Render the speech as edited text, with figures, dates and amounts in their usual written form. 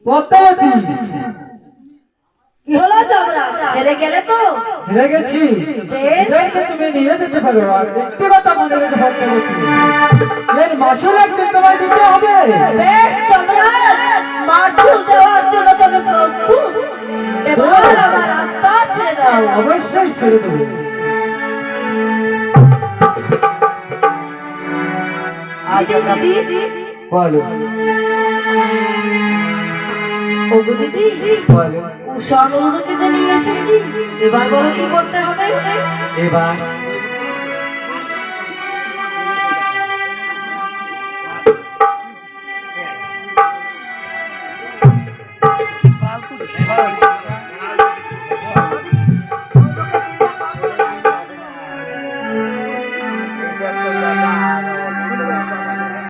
পদ্মাবতী কি হলো চামড়া? হেরে গেলে তো? হেরে গেছি। বেশ, তুমি নিয়ে যেতে পারো। আর একটি কথা মনে রেখে পদ্মাবতী, এর মাসুল একদিন তোমায় দিতে হবে। বেশ চামড়া, মাসুল দেওয়ার জন্য তুমি প্রস্তুত? এবার আমার রাস্তা ছেড়ে দাও। অবশ্যই ছেড়ে দেবো। আচ্ছা দিদি, বলো ওগো দিদি, বলো। উষা অনুরোধকে যে নিয়ে এসেছি, এবার বলো কি করতে হবে? এবার